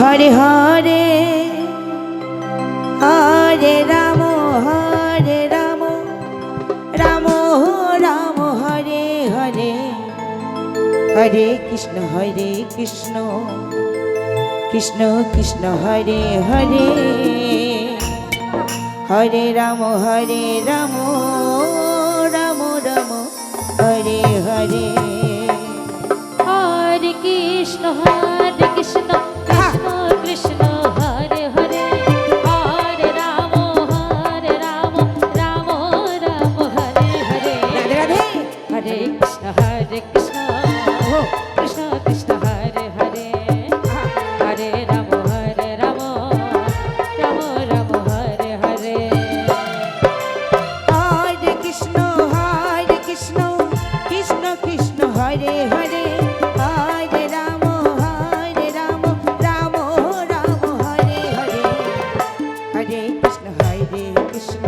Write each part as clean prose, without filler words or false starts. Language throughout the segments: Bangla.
Hare Hare Hare Ram Ram Ram Hare Hare Hare Krishna Krishna Krishna Hare Hare Hare Ram Ram Ram Hare Hare Hare Krishna Krishna Krishna Hare Hare Hare Ram Ram Ram Hare Hare Radhe Hare Krishna Krishna Krishna Hare Hare Hare Ram Ram Ram Hare Hare Hare Krishna Krishna Krishna Hare Hare Hare Ram Ram Ram Hare Hare Hare Krishna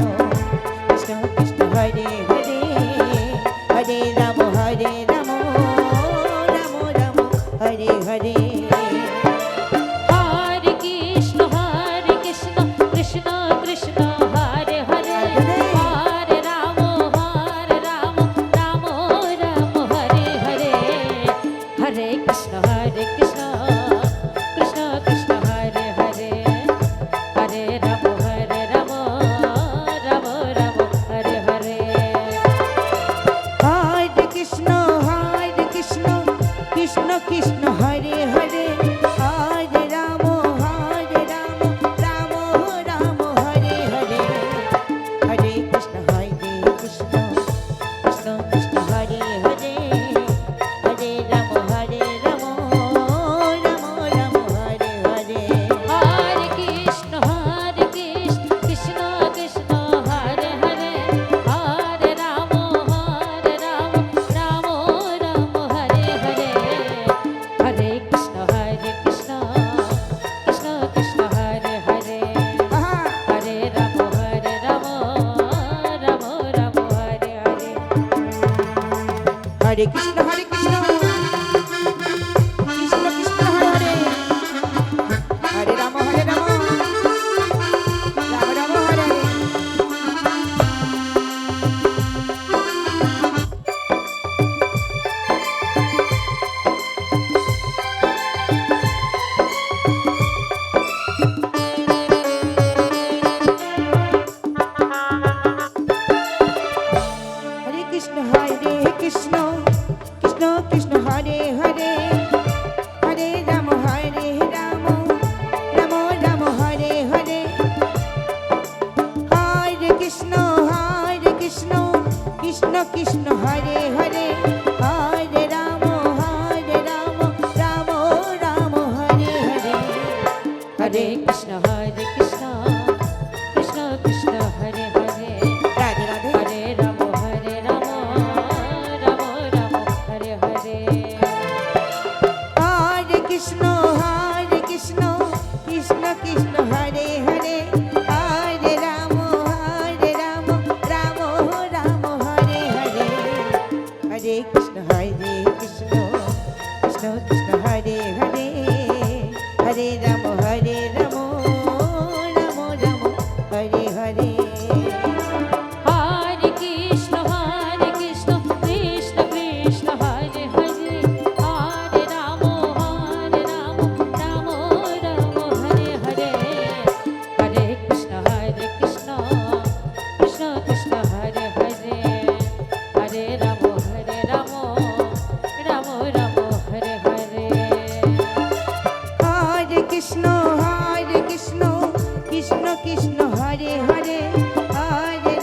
Krishna Krishna Hare Hare Hare Ram Ram Ram Hare Hare Hare Krishna Krishna Krishna Hare Hare Hare Ram Ram Ram Hare Hare Hare Krishna Krishna Krishna Hare Hare Hare Ram Ram Ram Hare Hare Hare Krishna Krishna Krishna Hare Hare Hare Ram Ram Ram Hare Hare Hare Krishna Krishna Krishna Hare Hare Hare Ram Ram Ram Hare Hare Hare Krishna Krishna Krishna Hare Hare Hare Ram Ram Ram Hare Hare Hare Krishna Krishna Krishna Hare Hare Hare Ram Ram Ram Hare Hare Hare Krishna Krishna Krishna Hare Hare Hare Ram Ram Ram Hare Hare Hare Krishna Krishna Krishna Hare Hare Hare Ram Ram Ram Hare Hare Hare Krishna Krishna Krishna Hare Hare Hare Ram Ram Ram Hare Hare Hare Krishna Krishna Krishna Hare Hare Radhe Radhe Hare Ram Ram Ram Hare Hare Hare Krishna Krishna Krishna Hare Hare Hare Ram Ram Ram Hare Hare Hare Krishna Krishna Krishna Hare Hare Hare Ram Ram Ram Hare Hare Hare Krishna Krishna Krishna Hare Hare Hare Ram Ram Ram Hare Hare Hare Krishna Krishna Krishna Hare Hare Hare Ram Ram Ram Hare Hare Hare Krishna Krishna Hare Hare Hare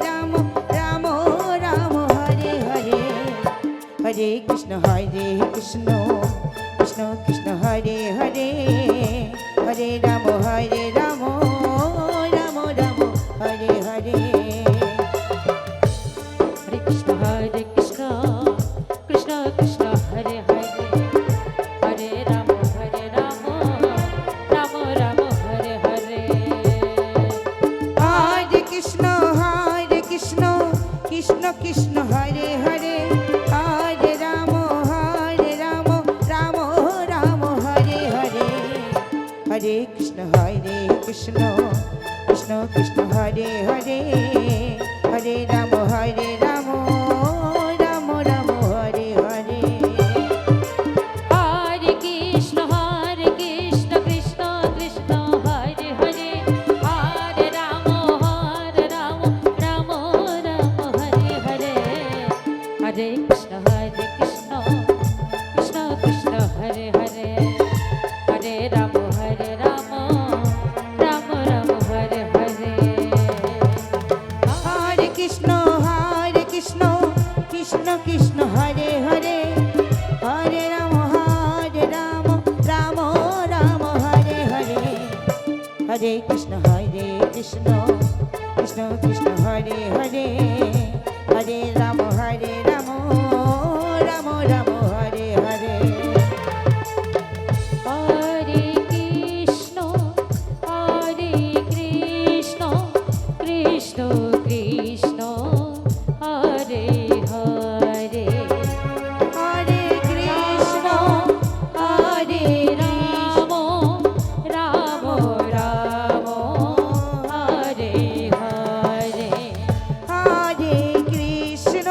Ram Ram Ram Hare Hare Hare Krishna Krishna Krishna Hare Hare Hare Ram Ram Ram Hare Hare Hare Krishna Krishna Hare Hare Hare Ram Ram Ram Hare Hare Hare Krishna Krishna Hare Hare Hare Ram Ram Ram Hare Hare Krishna Krishna Krishna Hare Hare Hare Ram Ram Ram Ram Hare Hare Hare Krishna Krishna Krishna Hare Hare Hare Rama Rama Rama Hare Hare Hare Krishna Krishna Krishna Hare Hare Hare Rama Rama Rama Hare Hare Hare Krishna Krishna Krishna Hare Hare Hare Ram Ram Ram Hare Hare Hare Krishna Krishna Krishna Hare Hare Hare Ram Ram Ram Hare Hare Hare Krishna Krishna Krishna Hare Hare Hare Krishna Hare Rama Rama Rama Hare Hare Hare Krishna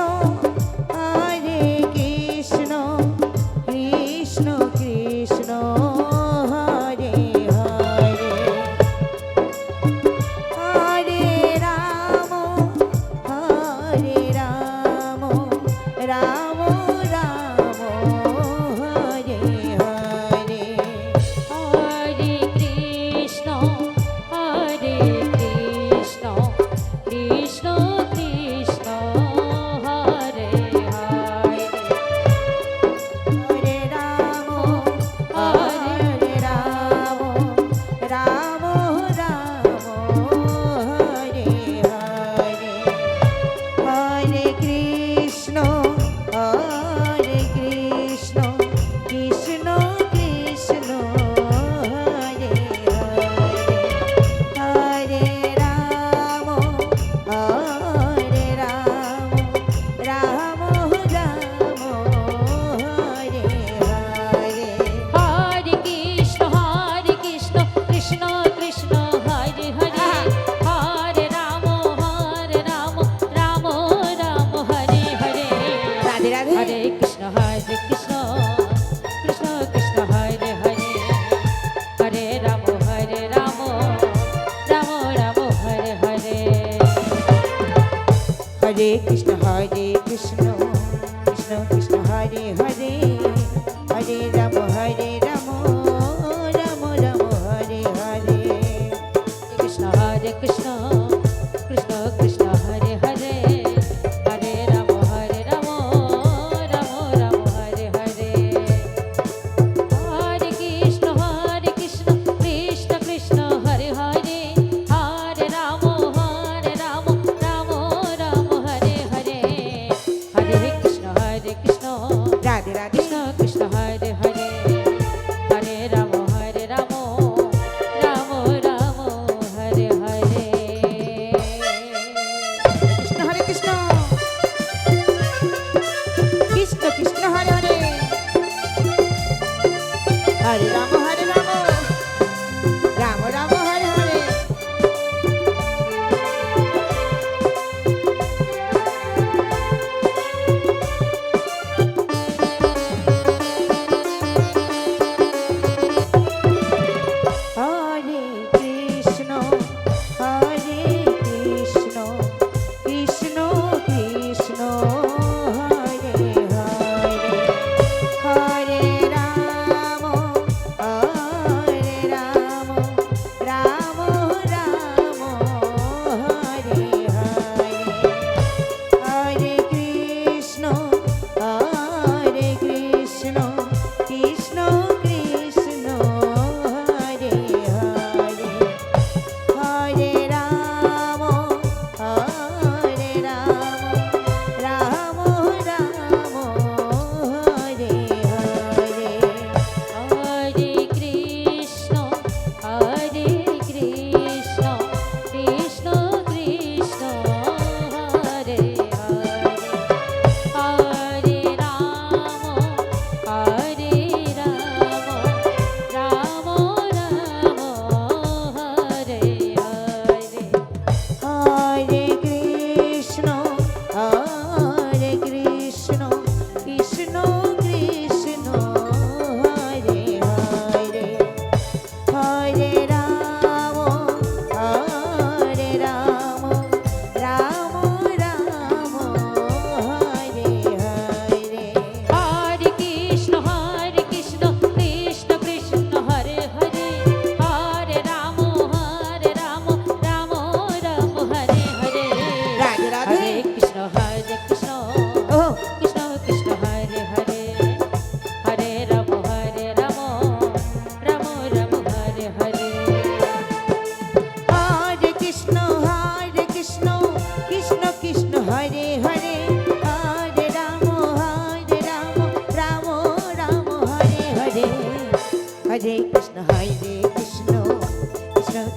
Krishna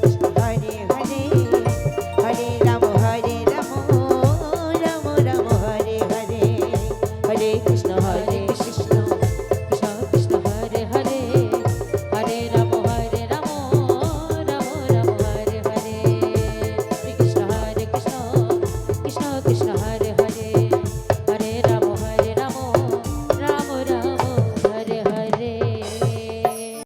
Krishna